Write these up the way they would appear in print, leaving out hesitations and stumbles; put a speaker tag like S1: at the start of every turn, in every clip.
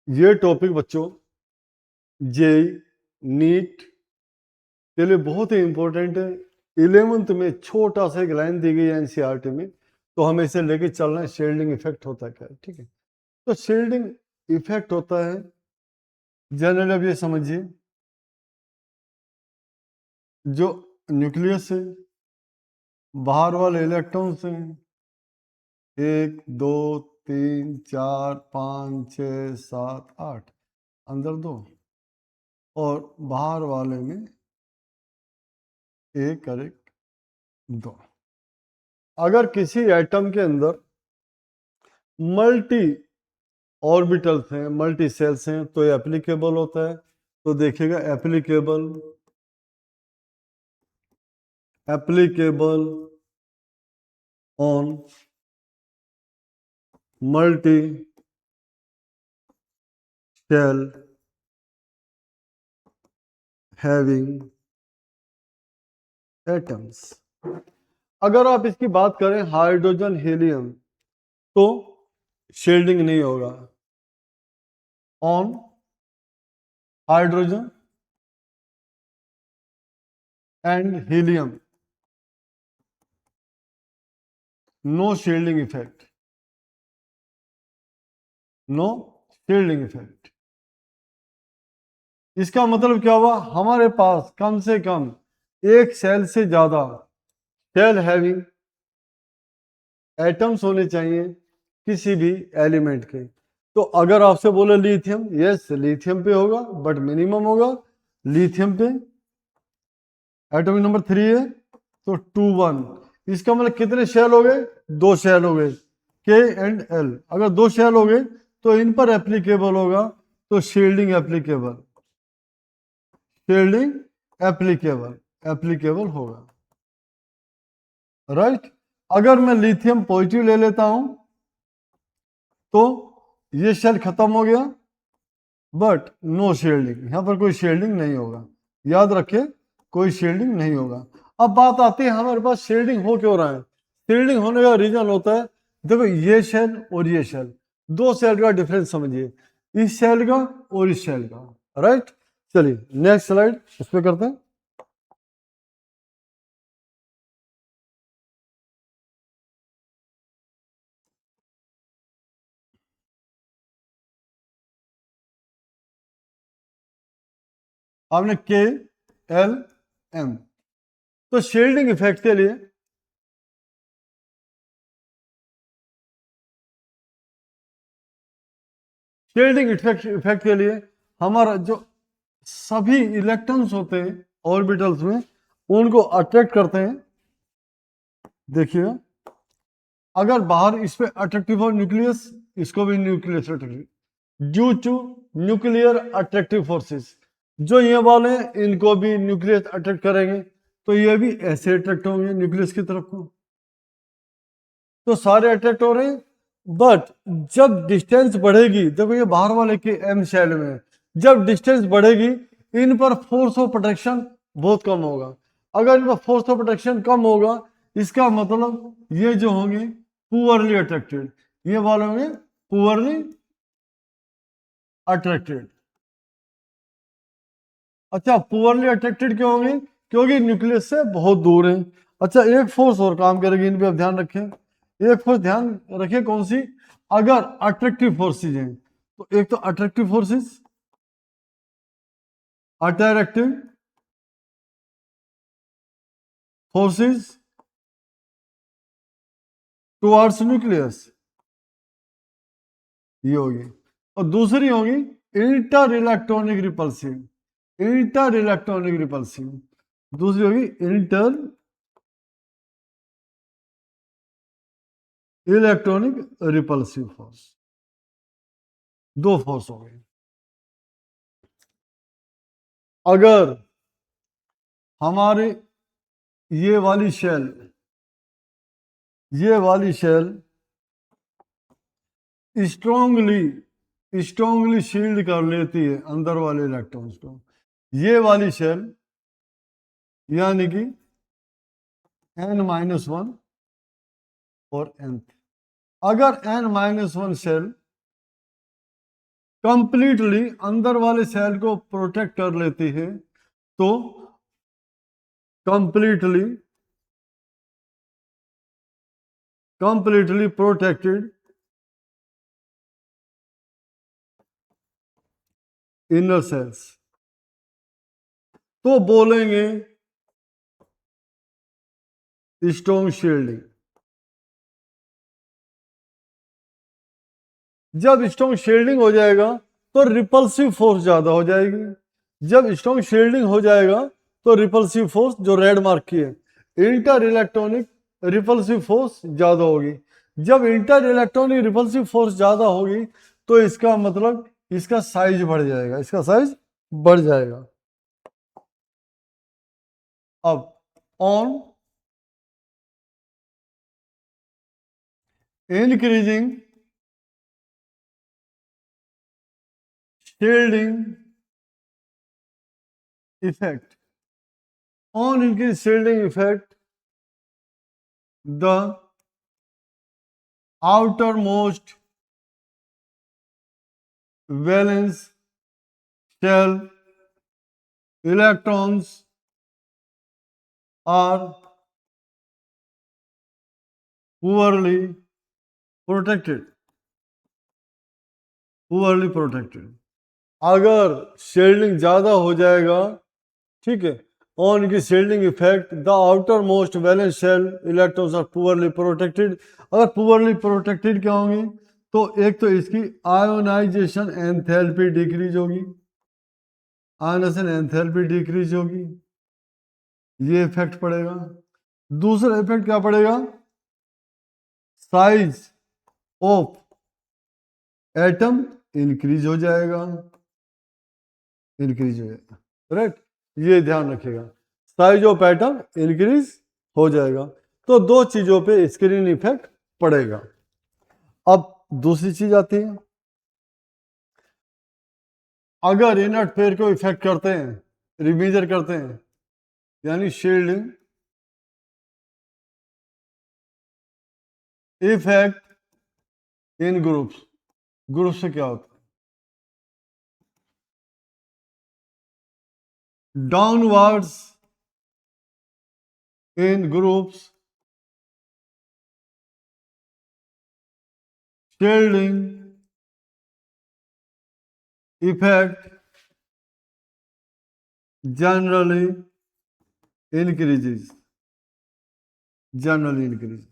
S1: ये टॉपिक बच्चों JEE NEET के लिए बहुत ही इंपॉर्टेंट है। 11th में छोटा सा एक लाइन दी गई है एनसीईआरटी में, तो हमें इसे लेके चलना है। शील्डिंग इफेक्ट होता है क्या है, ठीक है। तो शील्डिंग इफेक्ट होता है जनरल, अब ये समझिए, जो न्यूक्लियस है बाहर वाले इलेक्ट्रॉन से 1 2 3 4 5 6 7 8 अंदर 2 और बाहर वाले में 1 2। अगर किसी एटम के अंदर मल्टी ऑर्बिटल्स हैं, मल्टी सेल्स हैं, तो ये एप्लीकेबल होता है। तो देखिएगा applicable on multi shell having atoms. अगर आप इसकी बात करें हाइड्रोजन हीलियम, तो शील्डिंग नहीं होगा। On hydrogen and helium no shielding effect, no shielding effect. इसका मतलब क्या हुआ, हमारे पास कम से कम एक सेल से ज्यादा शेल हैविंग एटम्स होने चाहिए किसी भी एलिमेंट के। तो अगर आपसे बोले लिथियम, यस लिथियम पे होगा, बट मिनिमम होगा लिथियम पे। एटॉमिक नंबर 3 है तो 2 1। इसका मतलब कितने शेल हो गए, 2 शेल हो गए, के एंड एल। अगर 2 शेल हो गए तो इन पर एप्लीकेबल होगा, तो शील्डिंग एप्लीकेबल, शील्डिंग एप्लीकेबल होगा, राइट। अगर मैं लिथियम पॉजिटिव ले लेता हूं तो ये शेल खत्म हो गया, बट नो शील्डिंग, यहां पर कोई शील्डिंग नहीं होगा। याद रखें, कोई शील्डिंग नहीं होगा। अब बात आती है हमारे पास शील्डिंग हो क्यों रहा है। शील्डिंग होने का रीजन होता है, देखो ये शेल और ये शेल, 2 शेल का डिफरेंस समझिए, इस शेल का और इस शेल का, राइट। चलिए नेक्स्ट स्लाइड इस पे करते हैं। आपने के एल एम, तो शील्डिंग इफेक्ट के लिए इफेक्ट के लिए हमारा जो सभी इलेक्ट्रॉन्स होते हैं ऑर्बिटल्स में, उनको अट्रैक्ट करते हैं। देखिए अगर बाहर इस पे अट्रैक्टिव हो न्यूक्लियस, इसको भी nucleus attractive due to nuclear attractive forces. जो ये वाले हैं इनको भी न्यूक्लियस अट्रैक्ट करेंगे, तो ये भी ऐसे अट्रैक्ट होंगे न्यूक्लियस की तरफ को। तो सारे अट्रैक्ट हो रहे हैं, बट जब डिस्टेंस बढ़ेगी, देखो ये बाहर वाले के एम शेल में, जब डिस्टेंस बढ़ेगी इन पर फोर्स ऑफ प्रोटेक्शन बहुत कम होगा। अगर इन पर फोर्स ऑफ प्रोटेक्शन कम होगा, इसका मतलब ये जो होंगे पुअरली अट्रैक्टेड, ये वाले होंगे पुअरली अट्रैक्टेड। अच्छा पुअरली अट्रैक्टेड क्यों होंगे, क्योंकि न्यूक्लियस से बहुत दूर है। अच्छा एक फोर्स और काम करेगी इन पे, आप ध्यान रखें। एक फोर्स ध्यान रखें कौन सी, अगर अट्रैक्टिव फोर्सेज हैं तो एक तो attractive forces, attractive forces towards nucleus, ये होगी। और दूसरी होगी inter electronic repulsive, inter electronic repulsive. दूसरी होगी inter electronic repulsive force. 2 force हो गई। अगर हमारे ये वाली शेल, ये वाली शेल स्ट्रॉन्गली शील्ड कर लेती है अंदर वाले इलेक्ट्रॉन्स को, ये वाली शेल यानी कि n-1 और nth। अगर n-1 शेल कंप्लीटली अंदर वाले सेल को प्रोटेक्ट कर लेती है, तो कंप्लीटली प्रोटेक्टेड इनर सेल्स, तो बोलेंगे स्ट्रॉन्ग शील्डिंग। जब स्ट्रॉन्ग शील्डिंग हो जाएगा तो रिपल्सिव फोर्स ज्यादा हो जाएगी। जब स्ट्रॉन्ग शील्डिंग हो जाएगा तो रिपल्सिव फोर्स जो रेड मार्क की है, इंटर इलेक्ट्रॉनिक रिपल्सिव फोर्स ज्यादा होगी। जब इंटर इलेक्ट्रॉनिक रिपल्सिव फोर्स ज्यादा होगी तो इसका मतलब इसका साइज बढ़ जाएगा, इसका साइज बढ़ जाएगा। अब on increasing shielding effect, on increased shielding effect, the outermost valence shell electrons are poorly protected, poorly protected। अगर शील्डिंग ज्यादा हो जाएगा, ठीक है, ऑन की shielding effect, the outer most valence shell electrons are poorly protected. अगर poorly protected क्या होंगी, तो एक तो इसकी आयोनाइजेशन एंथैल्पी डिक्रीज होगी, आयोनाइजेशन एंथैल्पी डिक्रीज होगी, ये इफेक्ट पड़ेगा। दूसरा इफेक्ट क्या पड़ेगा, साइज ऑफ एटम इंक्रीज हो जाएगा, इंक्रीज हो जाएगा, राइट, ये ध्यान रखिएगा, साइज ऑफ एटम इंक्रीज हो जाएगा। तो दो चीजों पे स्क्रीन इफेक्ट पड़ेगा। अब दूसरी चीज आती है, अगर इनर्ट पेयर को इफेक्ट करते हैं, रिमेजर करते हैं, यानी shielding effect in groups, group से क्या होता है, downwards in groups shielding effect generally increases, generally increases।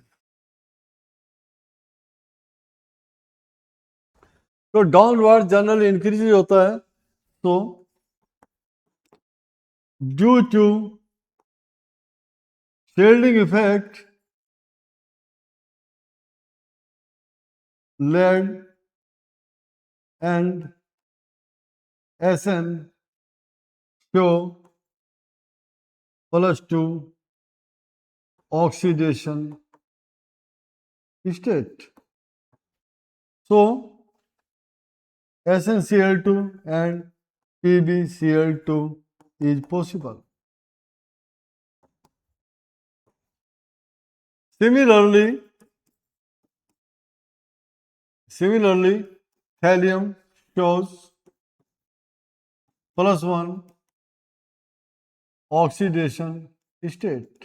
S1: तो डाउनवर्ड जनरल इंक्रीज होता है, तो due to shielding effect lead and SN show +2 oxidation state, so SnCl2 and PbCl2 is possible। Similarly thallium shows +1 oxidation state।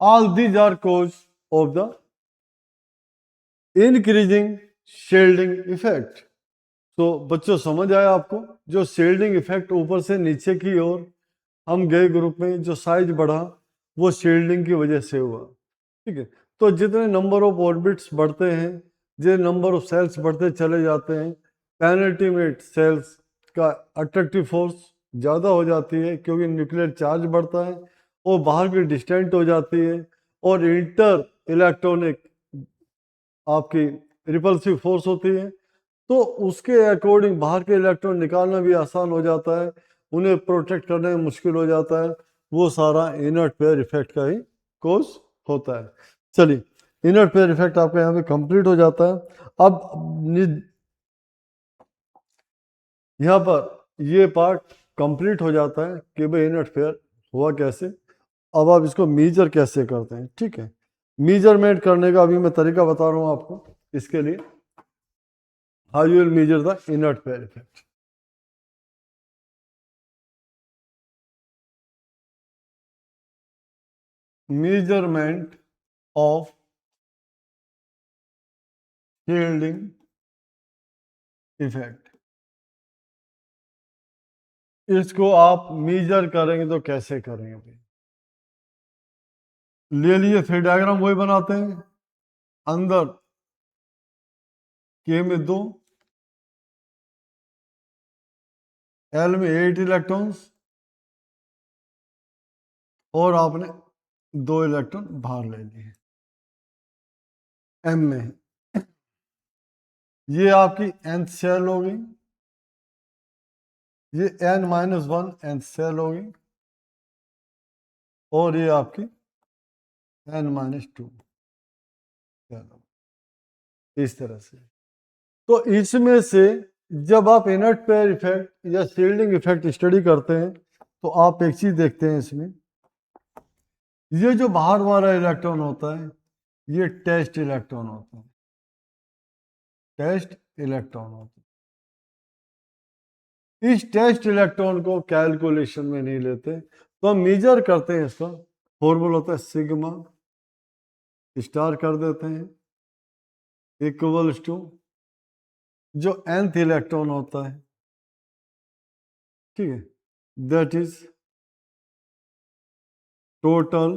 S1: All these are cause of the increasing shielding effect। तो बच्चों समझ आया आपको, जो shielding effect ऊपर से नीचे की ओर हम गए ग्रुप में, जो साइज बढ़ा वो शील्डिंग की वजह से हुआ, ठीक है। तो जितने नंबर ऑफ ऑर्बिट्स बढ़ते हैं, जितने नंबर ऑफ सेल्स बढ़ते चले जाते हैं, पेनिट्रेट सेल्स का अट्रैक्टिव फोर्स ज़्यादा हो जाती है, क्योंकि न्यूक्लियर चार्ज बढ़ता है और बाहर की डिस्टेंट हो जाती है, और इंटर इलेक्ट्रॉनिक आपकी रिपल्सिव फोर्स होती है, तो उसके अकॉर्डिंग बाहर के इलेक्ट्रॉन निकालना भी आसान हो जाता है, उन्हें प्रोटेक्ट करने में मुश्किल हो जाता है। वो सारा इनर्ट पेयर इफेक्ट का ही कोज होता है। चलिए, इनर्ट पेयर इफेक्ट आपका यहाँ पे कंप्लीट हो जाता है। अब यहाँ पर ये पार्ट कंप्लीट हो जाता है कि भाई इनर्ट पेयर हुआ कैसे। अब आप इसको मेजर कैसे करते हैं, ठीक है। मेजरमेंट करने का अभी मैं तरीका बता रहा हूँ आपको। इसके लिए how you will measure the inert pair effect. Measurement of shielding effect, इसको आप मेजर करेंगे तो कैसे करेंगे भाई? ले लिए, फिर डायग्राम वही बनाते हैं। अंदर के में 2, एल में 8 इलेक्ट्रॉन्स और आपने 2 इलेक्ट्रॉन बाहर ले लिए एम में। ये आपकी nth शेल होगी, ये n-1 nth शेल होगी और ये आपकी n-2 इस तरह से। तो इसमें से जब आप इनर्ट पेयर इफेक्ट या शील्डिंग इफेक्ट स्टडी करते हैं तो आप एक चीज देखते हैं इसमें, ये जो बाहर वाला इलेक्ट्रॉन होता है ये टेस्ट इलेक्ट्रॉन होता है, टेस्ट इलेक्ट्रॉन होता है। इस टेस्ट इलेक्ट्रॉन को कैलकुलेशन में नहीं लेते, तो हम मेजर करते हैं, इसका फॉर्मूला होता है सिग्मा स्टार कर देते हैं इक्वल्स टू जो nth इलेक्ट्रॉन होता है, ठीक है, that is total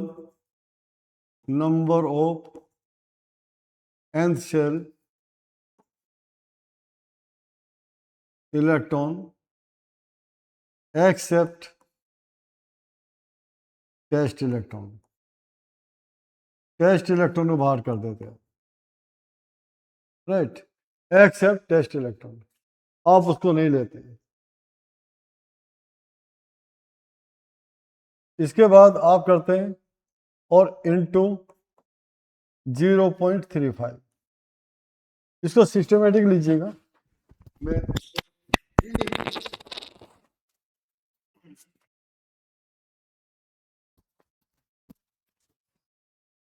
S1: number of nth shell electron except test electron. Test electron को बाहर कर देते हैं, राइट, एक्सेप्ट टेस्ट इलेक्ट्रॉन, आप उसको नहीं लेते। इसके बाद आप करते हैं और इनटू 0.35, इसको सिस्टमेटिक लीजिएगा। मैं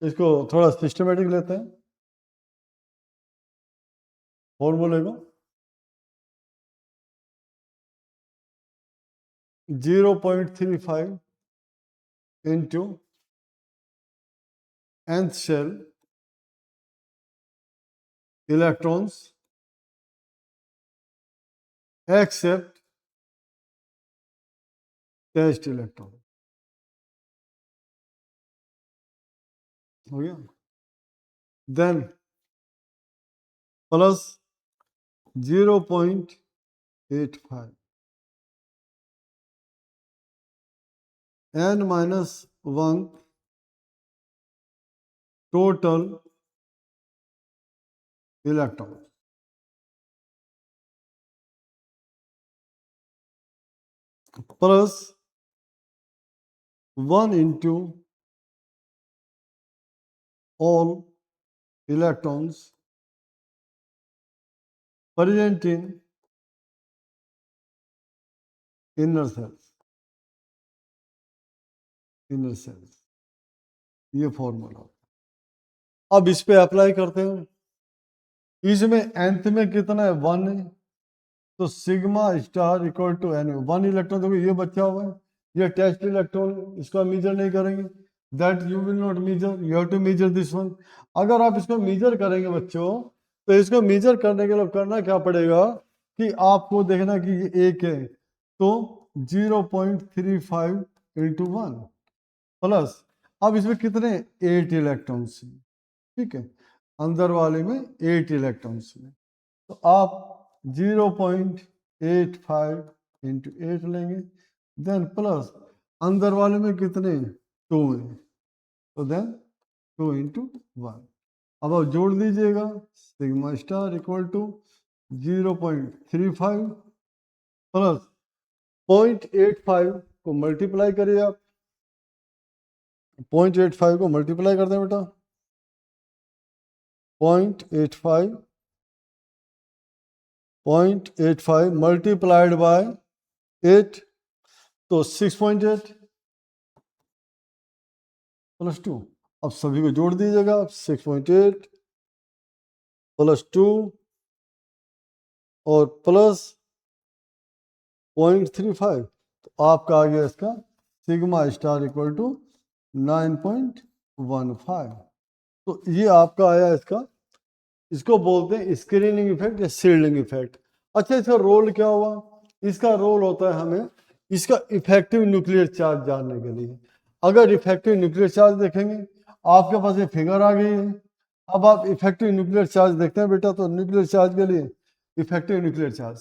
S1: इसको थोड़ा सिस्टमेटिक लेते हैं फॉर्मूले को, 0.35 into nth shell electrons except test electron, हो गया। Then plus 0.85 n-1 total electron plus 1 into all electrons present in inner cells, inner cells, ये फॉर्मूला। अब इस पे अप्लाई करते हैं, इसमें nth में कितना है 1 है, तो sigma star equal to n, 1 electron देखो ये बचा हुआ है, ये टेस्ट इलेक्ट्रॉन, इसका मेजर नहीं करेंगे, that you will not measure, you have to measure this one. अगर आप इसको मेजर करेंगे बच्चों, तो इसको मेजर करने के लिए करना क्या पड़ेगा कि आपको देखना कि ये एक है, तो 0.35 इंटू 1 प्लस, अब इसमें कितने 8 इलेक्ट्रॉन्स, ठीक है, अंदर वाले में 8 इलेक्ट्रॉन्स में, तो आप 0.85 इंटू 8 लेंगे, देन प्लस अंदर वाले में कितने 2 हैं, तो देन 2 इंटू 1। अब आप जोड़ दीजिएगा, sigma star equal to 0.35 plus 0.85 को मल्टीप्लाई करिए आप, 0.85 को मल्टीप्लाई कर दें बेटा, 0.85 मल्टीप्लाइड बाय 8, तो 6.8 प्लस 2, अब सभी को जोड़ दीजिएगा, 6.8 प्लस 2 और प्लस 0.35, तो आपका आ गया इसका सिग्मा स्टार इक्वल टू 9.15। तो ये आपका आया इसका, इसको बोलते हैं स्क्रीनिंग इफेक्ट या शील्डिंग इफेक्ट। अच्छा, इसका रोल क्या हुआ? इसका रोल होता है हमें इसका इफेक्टिव न्यूक्लियर चार्ज जानने के लिए। अगर इफेक्टिव न्यूक्लियर चार्ज देखेंगे, आपके पास ये फिगर आ गई है। अब आप इफेक्टिव न्यूक्लियर चार्ज देखते हैं बेटा, तो न्यूक्लियर चार्ज के लिए effective nuclear charge,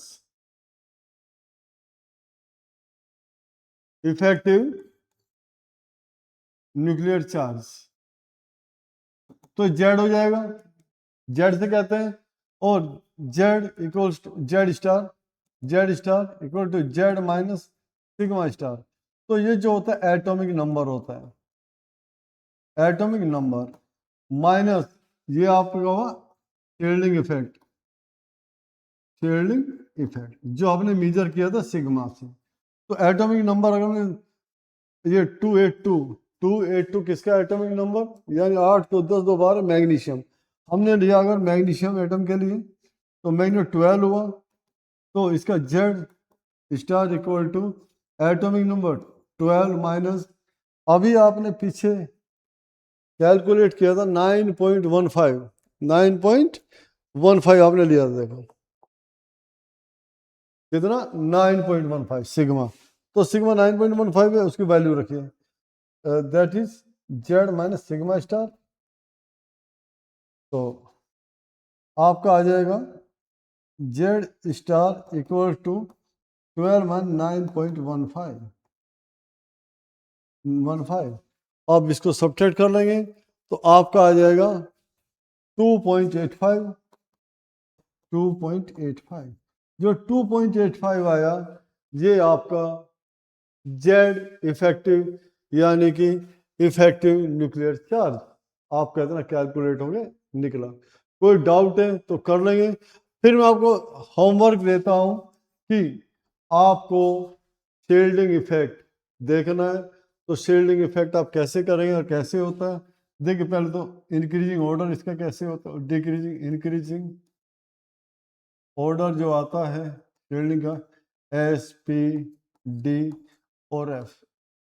S1: effective nuclear charge तो जेड हो जाएगा, जेड से कहते हैं, और Z equals to Z star equal to Z minus sigma star. तो ये जो होता है एटॉमिक नंबर होता है, एटॉमिक नंबर माइनस ये आपका हुआ शील्डिंग इफेक्ट, शील्डिंग इफेक्ट जो आपने मेजर किया था सिग्मा से। तो एटॉमिक नंबर अगर मैं ये 282 किसका एटॉमिक नंबर, यानी 8 तो 10 2 12 मैग्नीशियम हमने लिया। अगर मैग्नीशियम एटम के लिए तो मैग्नीशियम 12 हुआ, तो इसका Z star equal to atomic number 12 minus, अभी आपने पीछे कैलकुलेट किया था 9.15 आपने लिया था, देखो कितना 9.15 सिग्मा। तो सिग्मा 9.15 है, उसकी वैल्यू रखिए, that is Z minus sigma star. तो आपका आ जाएगा जेड स्टार इक्वल टू 12 मान 9.15। अब इसको सब्ट्रैक्ट कर लेंगे तो आपका आ जाएगा 2.85। जो 2.85 आया, ये आपका जेड इफेक्टिव यानी कि इफेक्टिव न्यूक्लियर चार्ज आप कहते हैं कैलकुलेट हो गए, निकला। कोई डाउट है तो कर लेंगे। फिर मैं आपको होमवर्क देता हूं कि आपको शील्डिंग इफेक्ट देखना है, तो शील्डिंग इफेक्ट आप कैसे करेंगे और कैसे होता है। देखिए पहले तो इंक्रीजिंग ऑर्डर इसका कैसे होता है, डिक्रीजिंग इंक्रीजिंग ऑर्डर जो आता है शील्डिंग का एस पी डी और एफ,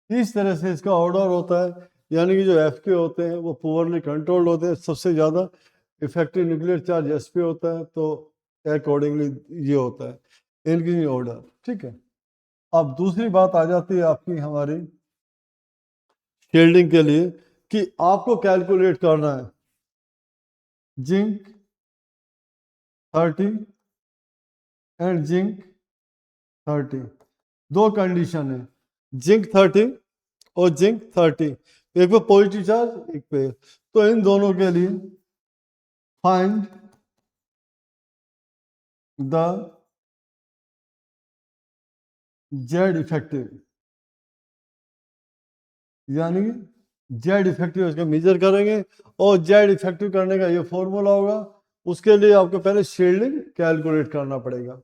S1: इस तरह से इसका ऑर्डर होता है। यानी कि जो एफ के होते हैं वो पुअरली कंट्रोल्ड होते हैं, सबसे ज़्यादा इफेक्टिव न्यूक्लियर चार्ज एस पे होता है, तो अकॉर्डिंगली ये होता है इंक्रीजिंग ऑर्डर। ठीक है, अब दूसरी बात आ जाती है आपकी हमारी शील्डिंग के लिए कि आपको कैलकुलेट करना है जिंक 30 एंड जिंक 30। दो कंडीशन है, जिंक 30 और जिंक 30, एक पे पॉजिटिव चार्ज एक पे। तो इन दोनों के लिए फाइंड द जेड इफेक्टिव, यानी जेड इफेक्टिव इसका मेजर करेंगे, और जेड इफेक्टिव करने का ये फॉर्मूला होगा। उसके लिए आपको पहले शील्डिंग कैलकुलेट करना पड़ेगा।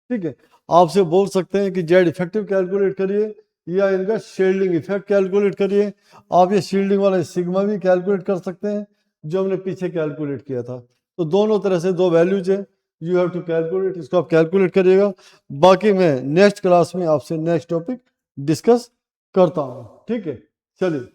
S1: ठीक है, आपसे बोल सकते हैं कि जेड इफेक्टिव कैलकुलेट करिए या इनका शील्डिंग इफेक्ट कैलकुलेट करिए। आप ये शील्डिंग वाला सिग्मा भी कैलकुलेट कर सकते हैं जो हमने पीछे कैलकुलेट किया था। तो दोनों तरह से दो वैल्यूज है, यू हैव टू कैलकुलेट, इसको आप कैलकुलेट करिएगा। बाकी मैं नेक्स्ट क्लास में आपसे नेक्स्ट टॉपिक डिस्कस करता हूँ। ठीक है, चलिए।